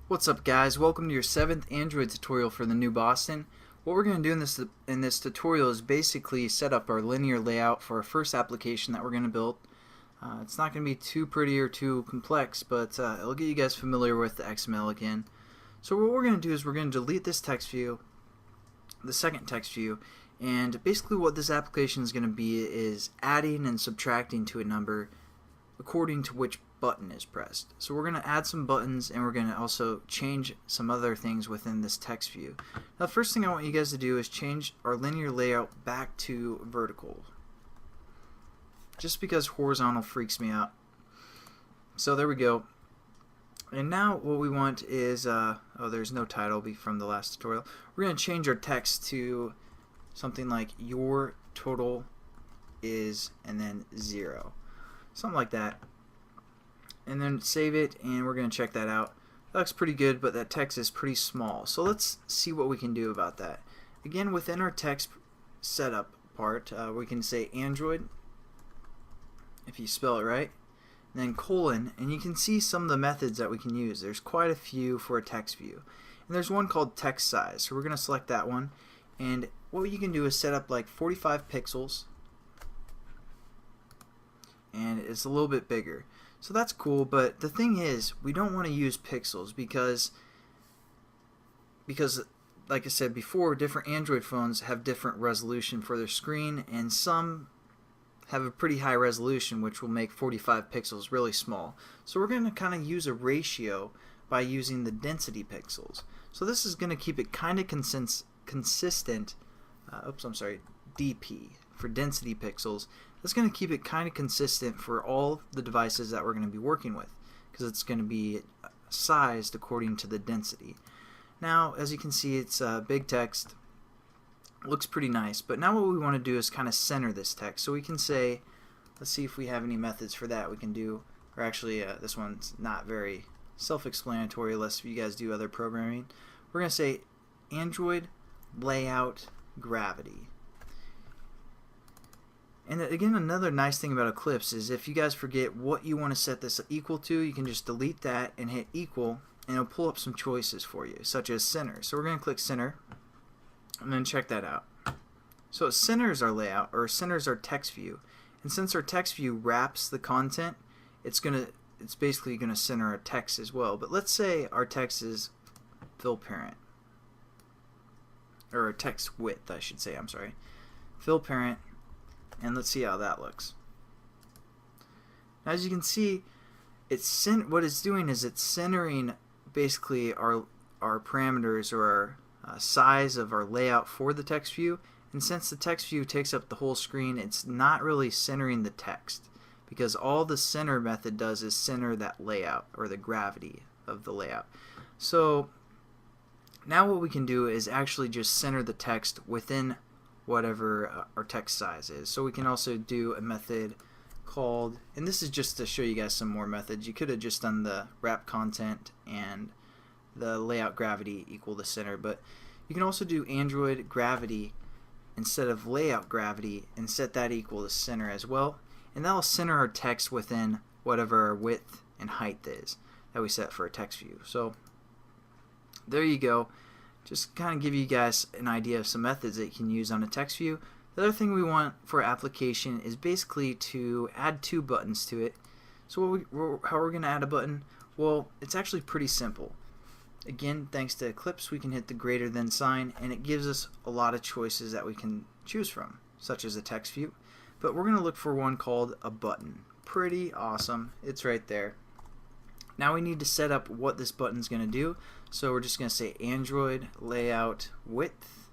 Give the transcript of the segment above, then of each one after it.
What's up, guys? Welcome to your 7th Android tutorial for the new Boston. What we're going to do in this tutorial is basically set up our linear layout for our first application that we're going to build. It's not going to be too pretty or too complex, but it'll get you guys familiar with the XML again. So what we're going to do is we're going to delete this text view, the second text view, and basically what this application is going to be is adding and subtracting to a number according to which button is pressed. So we're going to add some buttons, and we're going to also change some other things within this text view. Now, the first thing I want you guys to do is change our linear layout back to vertical, just because horizontal freaks me out. So there we go. And now what we want is oh, there's no title from the last tutorial. We're going to change our text to something like your total is and then 0, something like that, and then save it, and we're going to check that out. That looks pretty good, but that text is pretty small, so let's see what we can do about that. Again, within our text setup part, we can say Android, if you spell it right, and then colon, and you can see some of the methods that we can use. There's quite a few for a text view, and there's one called text size, so we're going to select that one, and what you can do is set up like 45 pixels, and it's a little bit bigger. So that's cool, but the thing is, we don't want to use pixels because like I said before, different Android phones have different resolution for their screen, and some have a pretty high resolution, which will make 45 pixels really small. So we're going to kind of use a ratio by using the density pixels. So this is going to keep it kind of consistent. DP for density pixels. That's going to keep it kind of consistent for all the devices that we're going to be working with, because it's going to be sized according to the density. Now, as you can see, it's big text. Looks pretty nice, but now what we want to do is kind of center this text. So we can say, let's see if we have any methods for that we can do, or actually this one's not very self-explanatory unless you guys do other programming. We're going to say Android layout gravity. And again, another nice thing about Eclipse is if you guys forget what you want to set this equal to, you can just delete that and hit equal, and it'll pull up some choices for you, such as center. So we're going to click center, and then check that out. So it centers our layout, or centers our text view. And since our text view wraps the content, it's basically going to center our text as well. But let's say our text is fill parent, or text width, I should say. I'm sorry, fill parent. And let's see how that looks. Now, as you can see, what it's doing is it's centering basically our parameters, or our size of our layout for the text view. And since the text view takes up the whole screen, it's not really centering the text, because all the center method does is center that layout, or the gravity of the layout. So now what we can do is actually just center the text within whatever our text size is. So we can also do a method called, and this is just to show you guys some more methods. You could have just done the wrap content and the layout gravity equal the center, but you can also do Android gravity instead of layout gravity and set that equal to center as well, and that'll center our text within whatever our width and height is that we set for a text view. So there you go. Just kind of give you guys an idea of some methods that you can use on a text view. The other thing we want for our application is basically to add 2 buttons to it. So how we're going to add a button? Well, it's actually pretty simple. Again, thanks to Eclipse, we can hit the greater than sign, and it gives us a lot of choices that we can choose from, such as a text view. But we're going to look for one called a button. Pretty awesome. It's right there. Now we need to set up what this button is going to do. So we're just going to say Android layout width,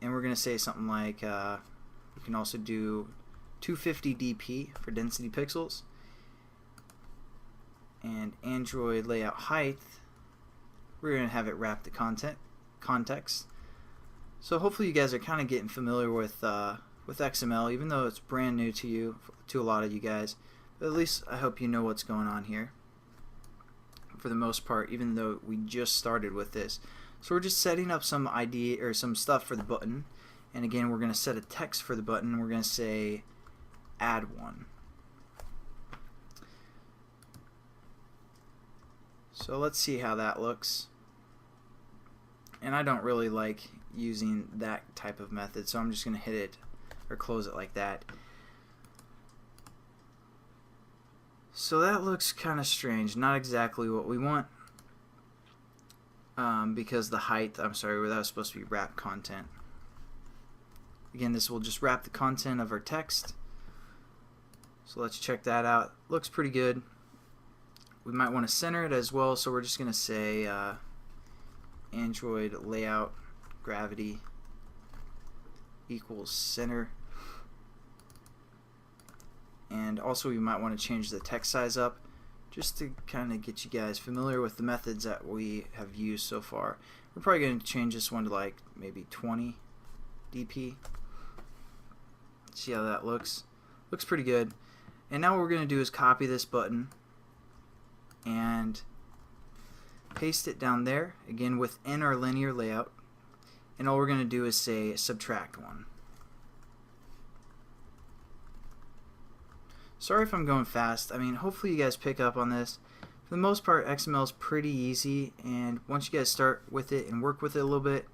and we're going to say something like we can also do 250 dp for density pixels, and Android layout height, we're going to have it wrap the context. So hopefully you guys are kind of getting familiar with XML, even though it's brand new to you, to a lot of you guys. But at least I hope you know what's going on here for the most part, even though we just started with this. So we're just setting up some ID or some stuff for the button, and again we're going to set a text for the button. We're going to say add one. So let's see how that looks. And I don't really like using that type of method, so I'm just going to hit it or close it like that. So that looks kind of strange, not exactly what we want, because the height, I'm sorry, that was supposed to be wrap content. Again, this will just wrap the content of our text. So let's check that out. Looks pretty good. We might want to center it as well, so we're just going to say Android layout gravity equals center. And also we might want to change the text size up just to kind of get you guys familiar with the methods that we have used so far. We're probably going to change this one to like maybe 20 dp. See how that looks. Looks pretty good. And now what we're going to do is copy this button and paste it down there, again within our linear layout, and all we're going to do is say subtract 1. Sorry if I'm going fast. I mean, hopefully you guys pick up on this. For the most part, XML is pretty easy, and once you guys start with it and work with it a little bit,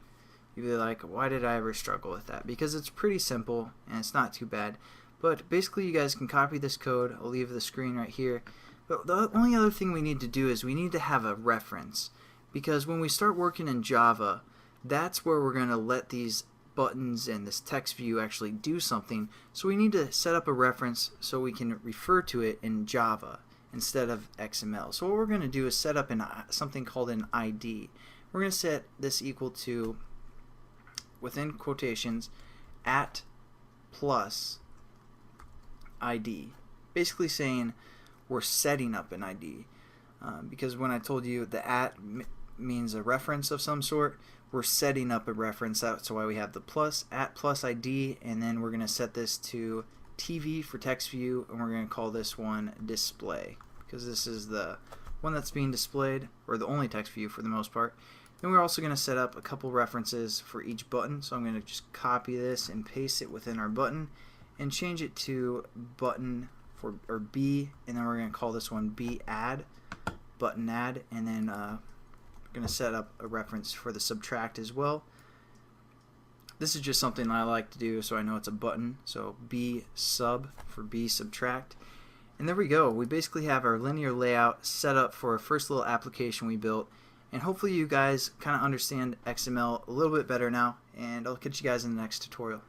you'll be like, why did I ever struggle with that? Because it's pretty simple and it's not too bad. But basically you guys can copy this code. I'll leave the screen right here. But the only other thing we need to do is we need to have a reference, because when we start working in Java, that's where we're going to let these buttons and this text view actually do something. So we need to set up a reference so we can refer to it in Java instead of XML. So what we're going to do is set up something called an ID. We're going to set this equal to, within quotations, @ plus ID, basically saying we're setting up an ID, because when I told you the @ means a reference of some sort, we're setting up a reference. That's why we have the plus, @ plus ID, and then we're going to set this to TV for text view, and we're going to call this one display, because this is the one that's being displayed, or the only text view for the most part. Then we're also going to set up a couple references for each button, so I'm going to just copy this and paste it within our button and change it to button or B, and then we're going to call this one B add, button add, and then we're going to set up a reference for the subtract as well. This is just something I like to do so I know it's a button, so B sub for B subtract. And there we go. We basically have our linear layout set up for our first little application we built, and hopefully you guys kind of understand XML a little bit better now, and I'll catch you guys in the next tutorial.